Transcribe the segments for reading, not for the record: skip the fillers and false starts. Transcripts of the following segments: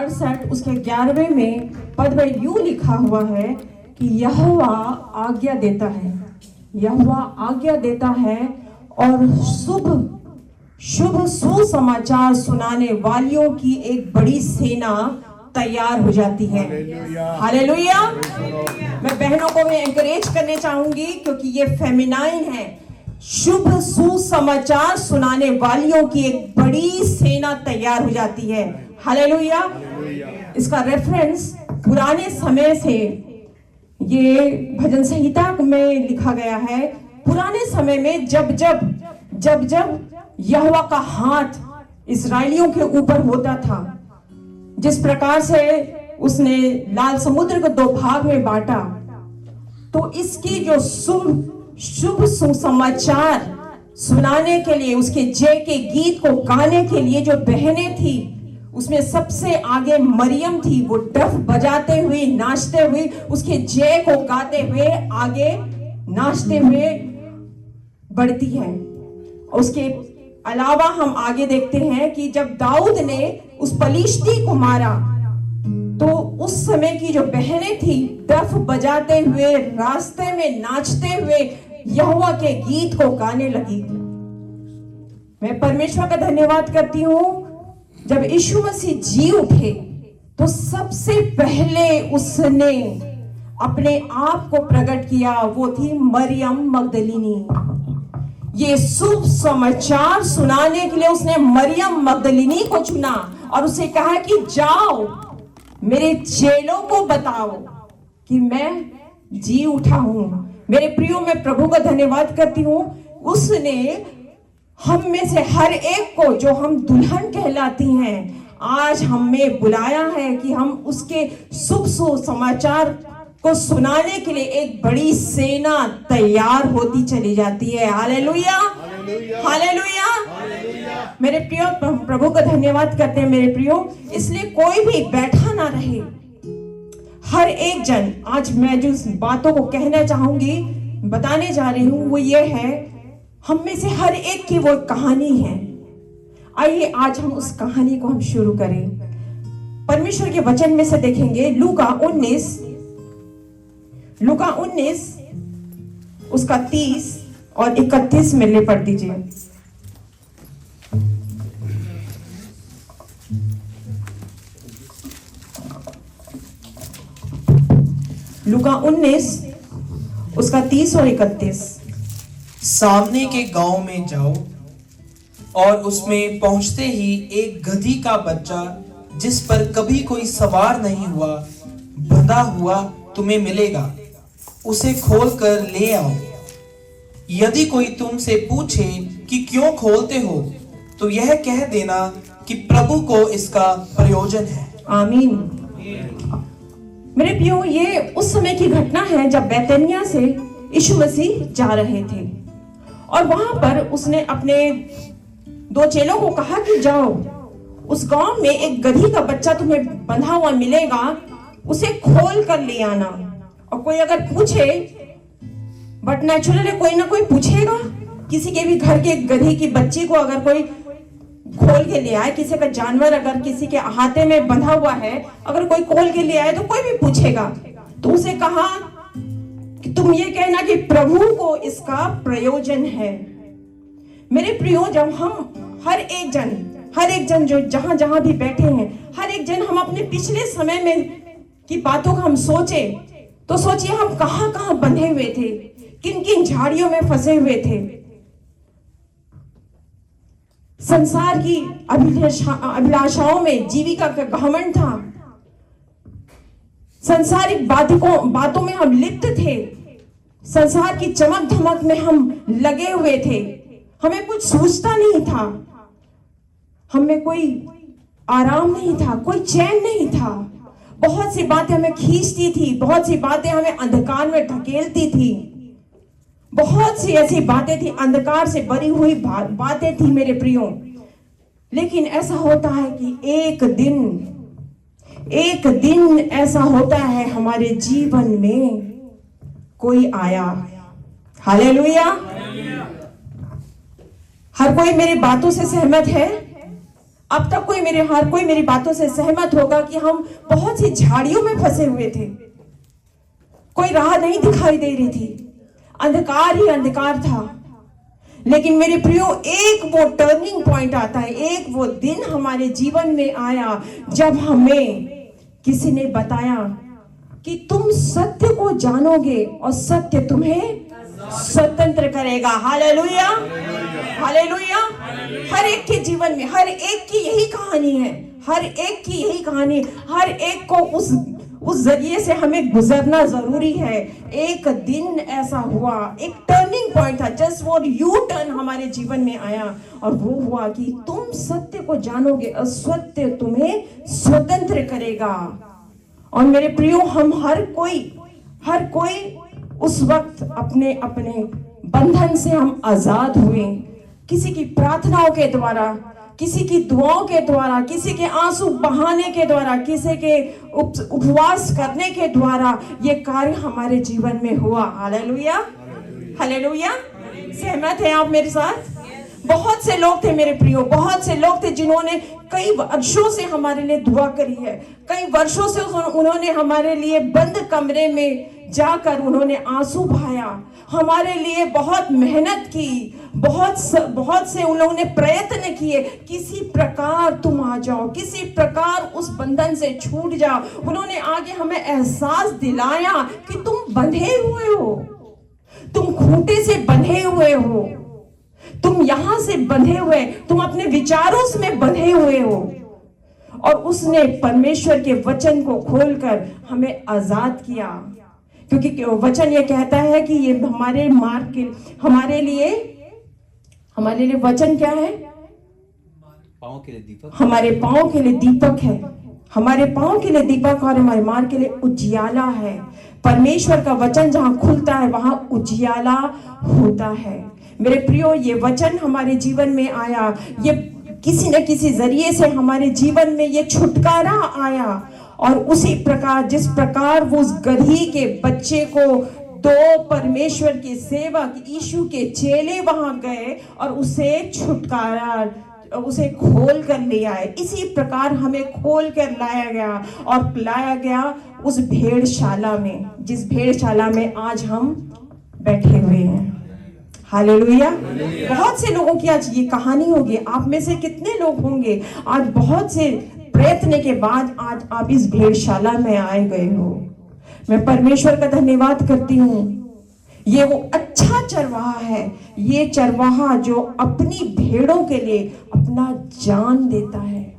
68 उसके 11वें में पद में यूं लिखा हुआ है कि यहोवा आज्ञा देता है, यहोवा आज्ञा देता है और शुभ सुसमाचार सुनाने वालियों की एक बड़ी सेना तैयार हो जाती है। हालेलुया। मैं बहनों को मैं एनकरेज करने चाहूंगी क्योंकि ये फेमिनाइन है। शुभ सुसमाचार सुनाने वालियों की एक बड़ी सेना तैयार हो जाती है। हालेलुया। इसका रेफरेंस पुराने समय से ये भजन संहिता में लिखा गया है। पुराने समय में जब यहोवा का हाथ इस्राएलियों के ऊपर होता था, जिस प्रकार से उसने लाल समुद्र को 2 भाग में बांटा, तो इसकी जो शुभ सुसमाचार सुनाने के लिए, उसके जय के गीत को गाने के लिए जो बहनें थी, उसमें सबसे आगे मरियम थी। वो डफ बजाते हुए, नाचते हुए, उसके जय को गाते हुए आगे नाचते हुए बढ़ती है। उसके अलावा हम आगे देखते हैं कि जब दाऊद ने उस पलिश्ती को मारा, तो उस समय की जो बहनें थी डफ बजाते हुए, रास्ते में नाचते हुए यहोवा के गीत को गाने लगी। मैं परमेश्वर का धन्यवाद करती हूँ, जब यीशु मसीह जी उठे तो सबसे पहले उसने अपने आप को प्रकट किया, वो थी मरियम मगदलीनी। ये शुभ समाचार सुनाने के लिए उसने मरियम मगदलीनी को चुना और उसे कहा कि जाओ मेरे चेलों को बताओ कि मैं जी उठा हूं। मेरे प्रियो, मैं प्रभु का धन्यवाद करती हूं, उसने हम में से हर एक को, जो हम दुल्हन कहलाती हैं, आज हमें बुलाया है कि हम उसके शुभ समाचार को सुनाने के लिए एक बड़ी सेना तैयार होती चली जाती है। Hallelujah, hallelujah. मेरे प्रियो, प्रभु का धन्यवाद करते हैं मेरे प्रियो। इसलिए कोई भी बैठा ना रहे, हर एक जन। आज मैं जो बातों को कहना चाहूंगी, बताने जा रही हूं, वो ये है, हम में से हर एक की वो कहानी है। आइए आज हम उस कहानी को हम शुरू करें। परमेश्वर के वचन में से देखेंगे लूका 19 उसका 30 और 31 में ले पढ़ दीजिए। लूका 19 उसका 30 और 31। सामने के गांव में जाओ और उसमें पहुंचते ही एक गधी का बच्चा, जिस पर कभी कोई सवार नहीं हुआ, बंधा हुआ तुम्हें मिलेगा। उसे खोल कर ले आओ। यदि कोई तुमसे पूछे कि क्यों खोलते हो, तो यह कह देना कि प्रभु को इसका प्रयोजन है। आमीन। मेरे प्रियो, ये उस समय की घटना है जब बैतनिया से यीशु मसीह जा रहे थे और वहां पर उसने अपने 2 चेलों को कहा कि जाओ, उस गांव में एक गधी का बच्चा तुम्हें बंधा हुआ मिलेगा, उसे खोल कर ले आना। और कोई अगर पूछे, बट नेचुरली कोई ना कोई पूछेगा, किसी के भी घर के गधी की बच्ची को अगर कोई खोल के ले आए, किसी का जानवर अगर किसी के हाथे में बंधा हुआ है, अगर कोई खोल के ले आए तो कोई भी पूछेगा। तो उसे कहा कि तुम ये कहना कि प्रभु को इसका प्रयोजन है। मेरे प्रियो, जब हम हर एक जन जो जहां भी बैठे हैं, हर एक जन हम अपने पिछले समय में की बातों को हम सोचे, तो सोचिए हम कहां कहां बंधे हुए थे, किन किन झाड़ियों में फंसे हुए थे। संसार की अभिलाषाओं में जीविका का घमंड था, संसारिक बातों में हम लिप्त थे, संसार की चमक धमक में हम लगे हुए थे, हमें कुछ सूझता नहीं था, हमें कोई आराम नहीं था, कोई चैन नहीं था। बहुत सी बातें हमें खींचती थी, बहुत सी बातें हमें अंधकार में धकेलती थी, बहुत सी ऐसी बातें थी, अंधकार से भरी हुई बातें थी मेरे प्रियो। लेकिन ऐसा होता है कि एक दिन ऐसा होता है हमारे जीवन में, कोई आया। हालेलुया। हर कोई मेरी बातों से सहमत है? अब तक हर कोई मेरी बातों से सहमत होगा कि हम बहुत सी झाड़ियों में फंसे हुए थे, कोई राह नहीं दिखाई दे रही थी, अंधकार ही अंधकार था। लेकिन मेरे प्रियो, एक वो टर्निंग पॉइंट आता है, एक वो दिन हमारे जीवन में आया जब हमें किसी ने बताया कि तुम सत्य को जानोगे और सत्य तुम्हें स्वतंत्र करेगा। Hallelujah, hallelujah. हर एक के जीवन में हर एक की यही कहानी है, हर एक की यही कहानी, हर एक को उस जरिए से हमें गुजरना जरूरी है। एक दिन ऐसा हुआ, एक टर्निंग पॉइंट था, जस्ट वो यू टर्न हमारे जीवन में आया और वो हुआ कि तुम सत्य को जानोगे और सत्य तुम्हें स्वतंत्र करेगा। और मेरे प्रियो, हम हर कोई उस वक्त अपने अपने बंधन से हम आजाद हुए, किसी की प्रार्थनाओं के द्वारा, किसी की दुआओं के द्वारा, किसी के आंसू बहाने के द्वारा, किसी के उपवास करने के द्वारा ये कार्य हमारे जीवन में हुआ। Hallelujah, hallelujah. सहमत हैं आप मेरे साथ? बहुत से लोग थे मेरे प्रियो, बहुत से लोग थे जिन्होंने कई वर्षों से हमारे लिए दुआ करी है, कई वर्षों से उन्होंने हमारे लिए बंद कमरे में जाकर उन्होंने आंसू बहाया, हमारे लिए बहुत मेहनत की, बहुत से उन लोगों ने प्रयत्न किए, किसी प्रकार तुम आ जाओ, किसी प्रकार उस बंधन से छूट जाओ। उन्होंने आगे हमें एहसास दिलाया कि तुम बंधे हुए हो, तुम खूंटे से बंधे हुए हो, तुम यहां से बंधे हुए, तुम अपने विचारों में बंधे हुए हो। और उसने परमेश्वर के वचन को खोलकर हमें आजाद किया, क्योंकि वचन ये कहता है कि ये हमारे मार्ग के हमारे लिए वचन क्या है? पाँव के लिए दीपक, हमारे पाँव के लिए दीपक है, हमारे पाँव के लिए दीपक और हमारे मार्ग के लिए उजियाला है। परमेश्वर का वचन जहां खुलता है वहां उजियाला होता है। मेरे प्रियो, ये वचन हमारे जीवन में आया, ये किसी न किसी जरिए से हमारे जीवन में ये छुटकारा आया। और उसी प्रकार जिस प्रकार वो उस गधी के बच्चे को दो परमेश्वर के सेवक यीशु के चेले वहां गए और उसे छुटकारा, उसे खोल कर ले आए, इसी प्रकार हमें खोल कर लाया गया उस भेड़शाला में, जिस भेड़शाला में आज हम बैठे हुए हैं। हालेलुया। बहुत से लोगों की आज ये कहानी होगी। आप में से कितने लोग होंगे आज बहुत से प्रयत्न के बाद आज आप इस भेड़शाला में आए गए हो? मैं परमेश्वर का धन्यवाद करती हूँ। ये वो अच्छा चरवाहा है, ये चरवाहा जो अपनी भेड़ों के लिए अपना जान देता है।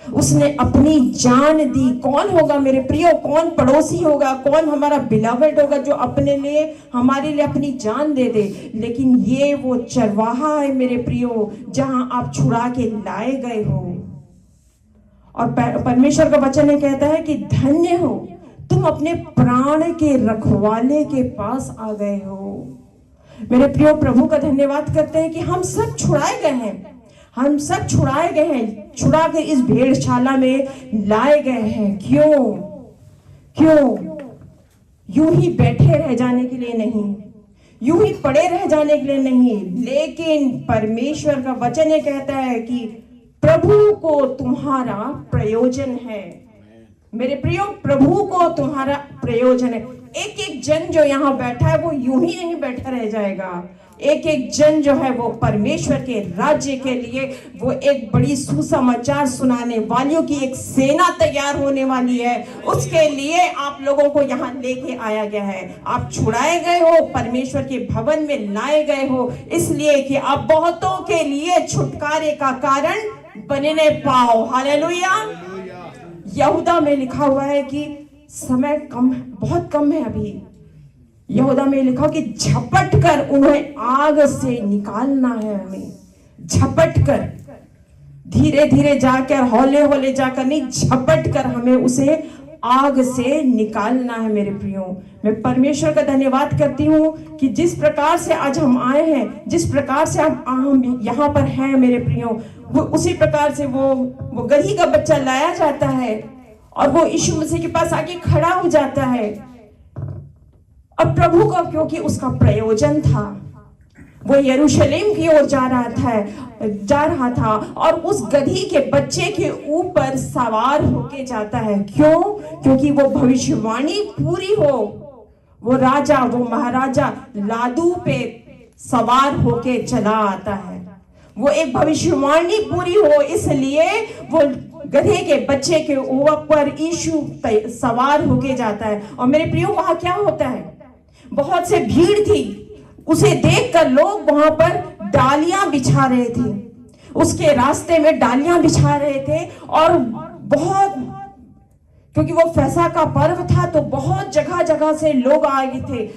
उसने अपनी जान दी। कौन होगा मेरे प्रियो, कौन पड़ोसी होगा, कौन हमारा बिलवड होगा जो अपने लिए, हमारे लिए अपनी जान दे दे? लेकिन ये वो चरवाहा है मेरे प्रियो, जहां आप छुड़ा के लाए गए हो। और परमेश्वर का वचन ये कहता है कि धन्य हो तुम अपने प्राण के रखवाले के पास आ गए हो। मेरे प्रियो, प्रभु का धन्यवाद करते हैं कि हम सब छुड़ाए गए हैं, हम सब छुड़ाए गए हैं, छुड़ा के इस भेड़शाला में लाए गए हैं। क्यों? यूं ही बैठे रह जाने के लिए नहीं, यूं ही पड़े रह जाने के लिए नहीं, लेकिन परमेश्वर का वचन ये कहता है कि प्रभु को तुम्हारा प्रयोजन है। मेरे प्रियो, प्रभु को तुम्हारा प्रयोजन है। एक एक जन जो यहाँ बैठा है वो यूं ही नहीं बैठा रह जाएगा। एक एक जन जो है वो परमेश्वर के राज्य के लिए वो एक बड़ी सुसमाचार सुनाने वालियों की एक सेना तैयार होने वाली है। उसके लिए आप लोगों को यहाँ लेके आया गया है। आप छुड़ाए गए हो, परमेश्वर के भवन में लाए गए हो, इसलिए कि आप बहुतों के लिए छुटकारे का कारण बनने पाओ। हालेलुया। यहूदा में लिखा हुआ है कि समय कम, बहुत कम है अभी। यहूदा में लिखा कि झपट कर उन्हें आग से निकालना है। हमें झपट कर, धीरे धीरे जाकर, हौले हौले जाकर नहीं, झपट कर हमें उसे आग से निकालना है। मेरे प्रियो, मैं परमेश्वर का धन्यवाद करती हूँ कि जिस प्रकार से आज हम आए हैं, जिस प्रकार से हम यहाँ पर हैं मेरे प्रियो, वो उसी प्रकार से वो गधी का बच्चा लाया जाता है और वो यीशु मसीह के पास आके खड़ा हो जाता है। और प्रभु का, क्योंकि उसका प्रयोजन था, वो यरूशलेम की ओर जा रहा था और उस गधी के बच्चे के ऊपर सवार होके जाता है। क्यों? क्योंकि वो भविष्यवाणी पूरी हो, वो राजा, वो महाराजा लादू पे सवार होके चला आता है। वो एक भविष्यवाणी पूरी हो, इसलिए वो गधे के बच्चे के ऊपर यीशु सवार होके जाता है। और मेरे प्रियो, वहां क्या होता है? बहुत से भीड़ थी, उसे देखकर लोग वहां पर डालियां बिछा रहे थे, उसके रास्ते में डालियां बिछा रहे थे। और बहुत, क्योंकि वो फसह का पर्व था तो बहुत जगह जगह से लोग आए थे,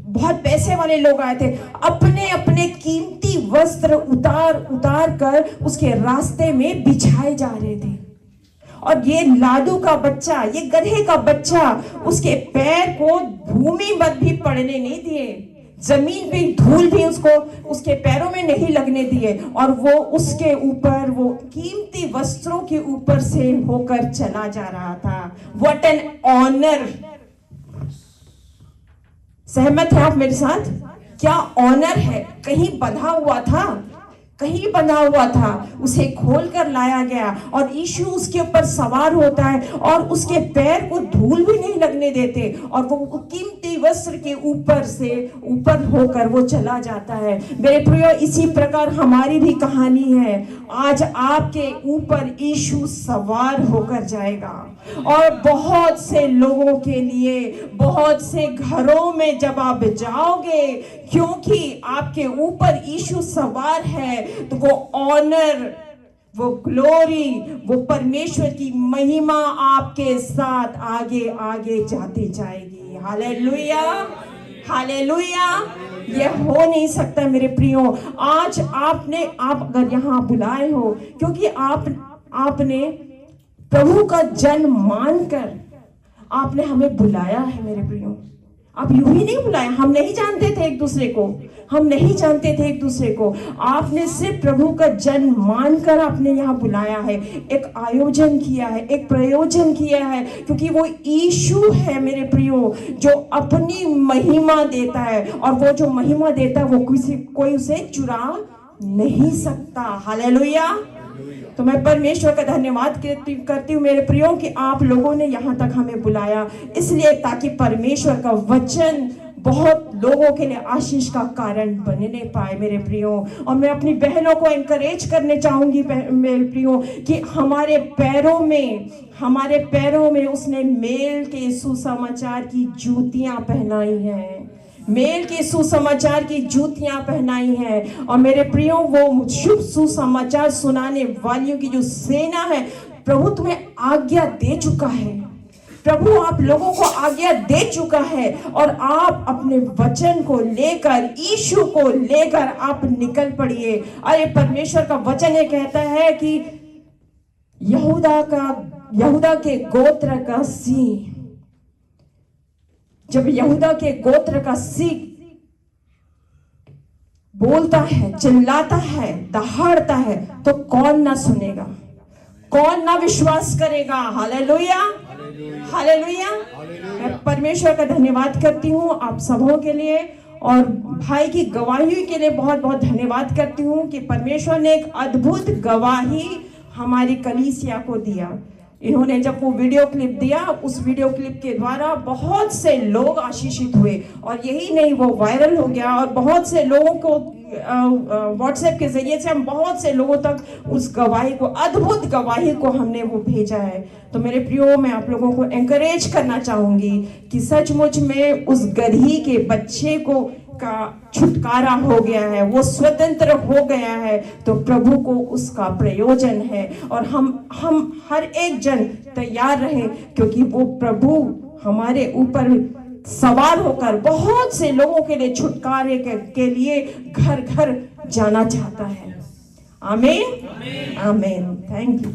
बहुत पैसे वाले लोग आए थे, अपने अपने कीमती वस्त्र उतार कर उसके रास्ते में बिछाए जा रहे थे। और ये लादू का बच्चा, ये गधे का बच्चा, उसके पैर को भूमि पर भी पड़ने नहीं दिए, जमीन पे धूल भी उसके पैरों में नहीं लगने दिए। और वो उसके ऊपर, वो कीमती वस्त्रों के ऊपर से होकर चला जा रहा था। What an honour! सहमत है आप मेरे साथ? क्या ऑनर है! कहीं बंधा हुआ था, कहीं बंधा हुआ था, उसे खोल कर लाया गया और यीशु उसके ऊपर सवार होता है और उसके पैर को धूल भी नहीं लगने देते और वो कीमती वस्त्र के ऊपर से ऊपर होकर वो चला जाता है। मेरे प्रियो, इसी प्रकार हमारी भी कहानी है। आज आपके ऊपर यीशु सवार होकर जाएगा और बहुत से लोगों के लिए, बहुत से घरों में जब आप जाओगे, क्योंकि आपके ऊपर यीशु सवार है, तो वो ऑनर, वो ग्लोरी, वो परमेश्वर की महिमा आपके साथ आगे आगे जाती जाएगी। Hallelujah, hallelujah. ये हो नहीं सकता मेरे प्रियो। आज आप अगर यहाँ बुलाए हो, क्योंकि आपने प्रभु का जन मानकर आपने हमें बुलाया है मेरे प्रियो। आप यूं ही नहीं बुलाया, हम नहीं जानते थे एक दूसरे को, हम नहीं जानते थे एक दूसरे को। आपने सिर्फ प्रभु का जन मानकर आपने यहाँ बुलाया है, एक आयोजन किया है, एक प्रयोजन किया है, क्योंकि वो यीशु है मेरे प्रियो, जो अपनी महिमा देता है और वो जो महिमा देता है वो कोई उसे चुरा नहीं सकता। हालेलुया। तो मैं परमेश्वर का धन्यवाद करती हूँ मेरे प्रियो कि आप लोगों ने यहाँ तक हमें बुलाया, इसलिए ताकि परमेश्वर का वचन बहुत लोगों के लिए आशीष का कारण बनने पाए मेरे प्रियो। और मैं अपनी बहनों को एनकरेज करने चाहूंगी मेरे प्रियो कि हमारे पैरों में उसने मेल के सुसमाचार की जूतियां पहनाई हैं, मेल के सुसमाचार की जूतियां पहनाई हैं। और मेरे प्रियो, वो शुभ सुसमाचार सुनाने वालियों की जो सेना है, प्रभु तुम्हें आज्ञा दे चुका है, प्रभु आप लोगों को आज्ञा दे चुका है और आप अपने वचन को लेकर, यीशु को लेकर आप निकल पड़िए। अरे परमेश्वर का वचन ये कहता है कि यहूदा के गोत्र का सिंह, जब यहूदा के गोत्र का सिंह बोलता है, चिल्लाता है, दहाड़ता है, तो कौन ना सुनेगा, कौन ना विश्वास करेगा। Hallelujah, hallelujah. मैं परमेश्वर का धन्यवाद करती हूँ आप सबों के लिए और भाई की गवाही के लिए बहुत बहुत धन्यवाद करती हूँ कि परमेश्वर ने एक अद्भुत गवाही हमारी कलीसिया को दिया। इन्होंने जब वो वीडियो क्लिप दिया, उस वीडियो क्लिप के द्वारा बहुत से लोग आशीषित हुए और यही नहीं, वो वायरल हो गया और बहुत से लोगों को व्हाट्सएप के जरिए से हम बहुत से लोगों तक उस गवाही को, अद्भुत गवाही को हमने वो भेजा है। तो मेरे प्रियो, मैं आप लोगों को एनकरेज करना चाहूंगी कि सचमुच में उस गधी के बच्चे का छुटकारा हो गया है, वो स्वतंत्र हो गया है, तो प्रभु को उसका प्रयोजन है और हम हर एक जन तैयार रहे, क्योंकि वो प्रभु हमारे ऊपर सवार होकर बहुत से लोगों के लिए छुटकारे के लिए घर घर जाना चाहता है। आमीन, आमीन। Thank you.